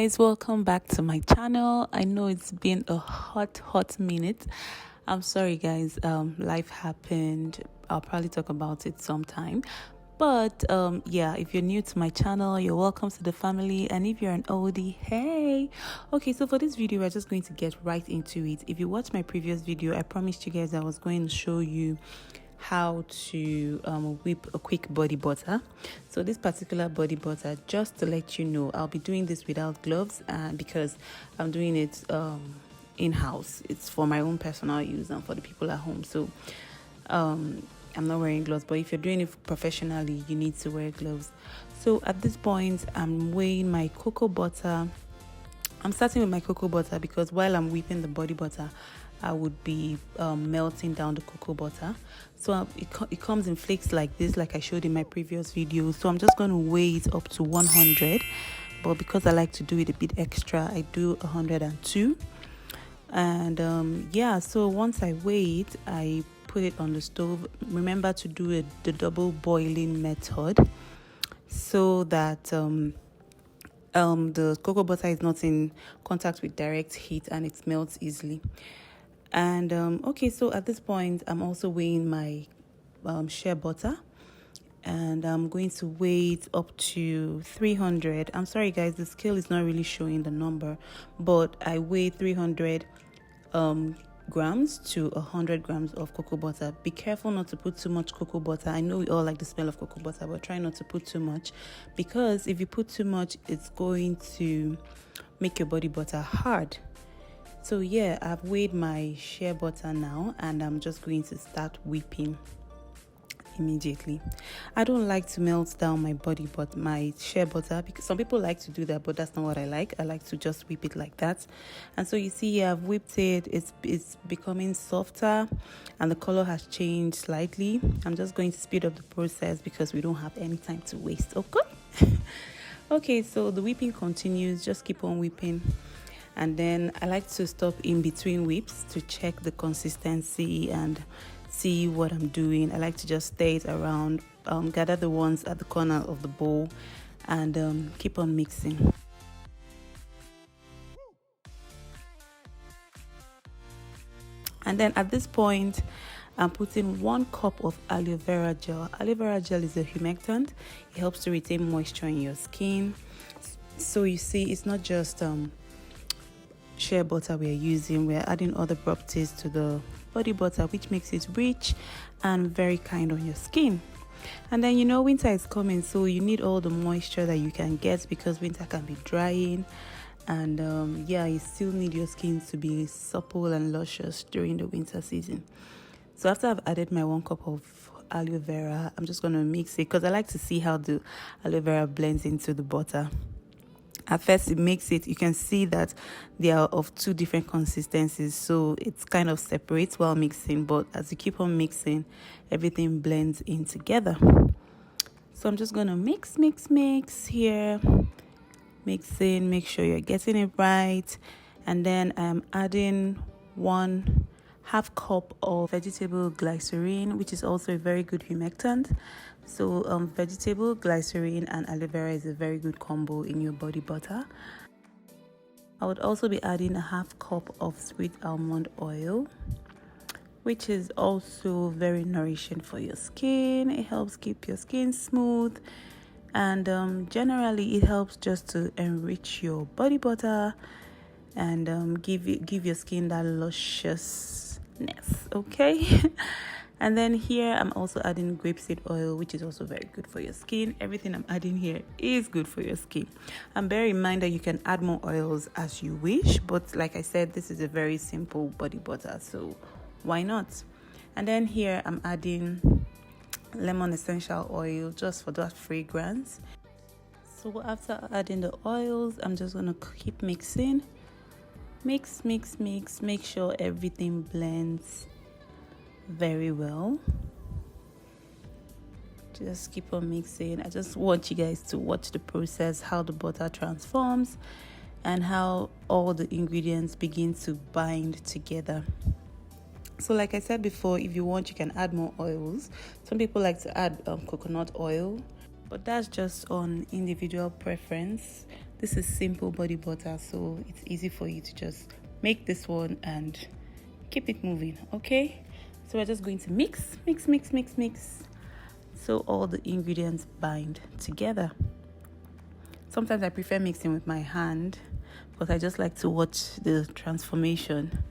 guys, welcome back to my channel. I know it's been a hot minute. I'm sorry guys, life happened. I'll probably talk about it sometime. But yeah, if you're new to my channel, you're welcome to the family. And if you're an oldie, hey. Okay, so for this video, we're just going to get right into it. If you watched my previous video, I promised you guys I was going to show you how to whip a quick body butter. So this particular body butter, just to let you know, I'll be doing this without gloves, and because I'm doing it in-house, it's for my own personal use and for the people at home. So I'm not wearing gloves, but if you're doing it professionally, you need to wear gloves. So at this point, I'm weighing my cocoa butter. I'm starting with my cocoa butter because while I'm whipping the body butter, I would be melting down the cocoa butter. So it comes in flakes like this, like I showed in my previous video. So I'm just going to weigh it up to 100, but because I like to do it a bit extra, I do 102. And yeah, so once I weigh it, I put it on the stove. Remember to do the double boiling method so that the cocoa butter is not in contact with direct heat and it melts easily. And okay, so at this point, I'm also weighing my shea butter, and I'm going to weigh it up to 300. I'm sorry guys, the scale is not really showing the number, but I weigh 300 grams to 100 grams of cocoa butter. Be careful not to put too much cocoa butter. I know we all like the smell of cocoa butter, but try not to put too much, because if you put too much, it's going to make your body butter hard. So yeah, I've weighed my shea butter now, and I'm just going to start whipping immediately. I don't like to melt down my shea butter, because some people like to do that, but that's not what I like. I like to just whip it like that. And so you see here, I've whipped it. It's becoming softer, and the color has changed slightly. I'm just going to speed up the process because we don't have any time to waste. Okay. Okay, so the whipping continues. Just keep on whipping. And then I like to stop in between whips to check the consistency and see what I'm doing. I like to just stir it around, gather the ones at the corner of the bowl, and keep on mixing. And then at this point, I'm putting 1 cup of aloe vera gel. Aloe vera gel is a humectant. It helps to retain moisture in your skin. So you see, it's not just shea butter we're using, we're adding other properties to the body butter, which makes it rich and very kind on your skin. And then, you know, winter is coming, so you need all the moisture that you can get, because winter can be drying, and yeah, you still need your skin to be supple and luscious during the winter season. So after I've added my 1 cup of aloe vera, I'm just going to mix it, because I like to see how the aloe vera blends into the butter. At first, it makes it, you can see that they are of 2 different consistencies, so it's kind of separates while mixing, but as you keep on mixing, everything blends in together. So I'm just going to mix here, mixing, make sure you're getting it right. And then I'm adding 1/2 cup of vegetable glycerin, which is also a very good humectant. So vegetable glycerin and aloe vera is a very good combo in your body butter. I would also be adding 1/2 cup of sweet almond oil, which is also very nourishing for your skin. It helps keep your skin smooth, and generally it helps just to enrich your body butter and give your skin that lusciousness. Okay. And then here I'm also adding grapeseed oil, which is also very good for your skin. Everything I'm adding here is good for your skin. And bear in mind that you can add more oils as you wish, but like I said, this is a very simple body butter, so why not? And then here I'm adding lemon essential oil just for that fragrance. So after adding the oils, I'm just going to keep mixing. Mix, make sure everything blends very well. Just keep on mixing. I just want you guys to watch the process, how the butter transforms and how all the ingredients begin to bind together. So like I said before, if you want, you can add more oils. Some people like to add coconut oil. but that's just on individual preference. This is simple body butter, so it's easy for you to just make this one and keep it moving. Okay, so we're just going to mix, so all the ingredients bind together. Sometimes I prefer mixing with my hand, but I just like to watch the transformation.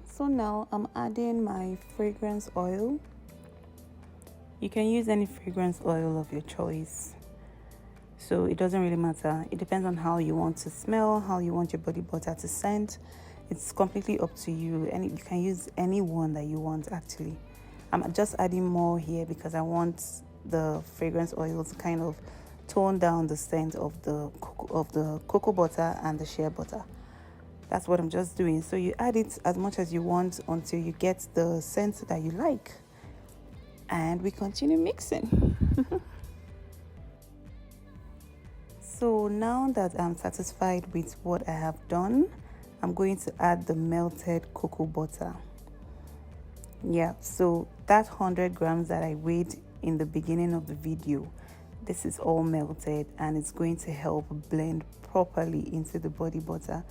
So now I'm adding my fragrance oil. You can use any fragrance oil of your choice. So it doesn't really matter. It depends on how you want to smell, how you want your body butter to scent. It's completely up to you. And you can use any one that you want actually. I'm just adding more here because I want the fragrance oil to kind of tone down the scent of the cocoa butter and the shea butter. That's what I'm just doing. So you add it as much as you want until you get the scent that you like. And we continue mixing. So now that I'm satisfied with what I have done, I'm going to add the melted cocoa butter. Yeah, so that 100 grams that I weighed in the beginning of the video, this is all melted and it's going to help blend properly into the body butter.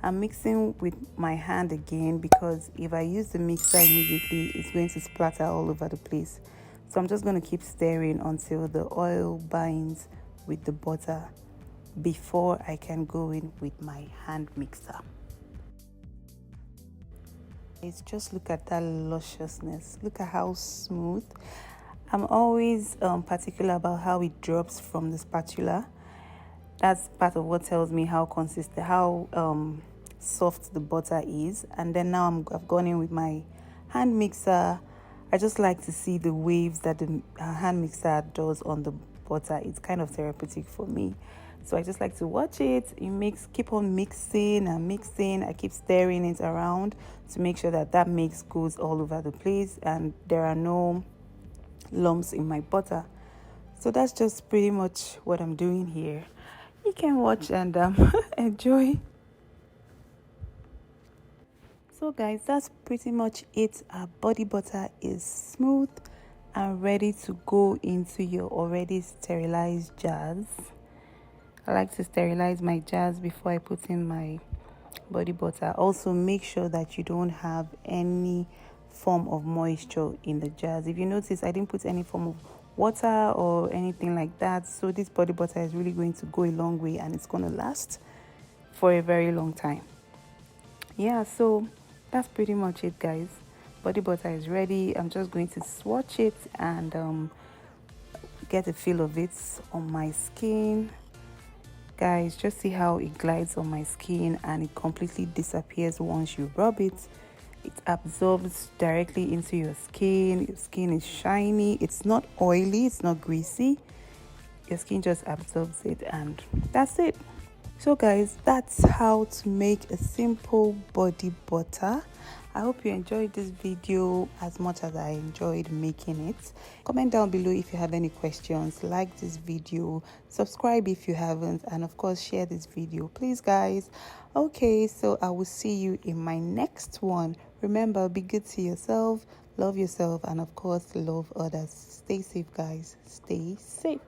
I'm mixing with my hand again because if I use the mixer immediately, it's going to splatter all over the place. So I'm just going to keep stirring until the oil binds with the butter before I can go in with my hand mixer. Just look at that lusciousness. Look at how smooth. I'm always particular about how it drops from the spatula. That's part of what tells me how consistent, how soft the butter is. And then now I've gone in with my hand mixer. I just like to see the waves that the hand mixer does on the butter. It's kind of therapeutic for me. So I just like to watch it. Keep on mixing and mixing. I keep stirring it around to make sure that mix goes all over the place and there are no lumps in my butter. So that's just pretty much what I'm doing here. You can watch and enjoy. So guys, that's pretty much it. Our body butter is smooth and ready to go into your already sterilized jars. I like to sterilize my jars before I put in my body butter. Also, make sure that you don't have any form of moisture in the jars. If you notice, I didn't put any form of water or anything like that. So this body butter is really going to go a long way and it's going to last for a very long time. Yeah, so that's pretty much it, guys. Body butter is ready. I'm just going to swatch it and get a feel of it on my skin. Guys, just see how it glides on my skin and it completely disappears once you rub it. It absorbs directly into your skin. Your skin is shiny. It's not oily. It's not greasy. Your skin just absorbs it and that's it. So guys, that's how to make a simple body butter. I hope you enjoyed this video as much as I enjoyed making it. Comment down below if you have any questions. Like this video, subscribe if you haven't, and of course share this video, please guys. Okay, so I will see you in my next one. Remember, be good to yourself, love yourself, and of course love others. Stay safe guys, stay safe.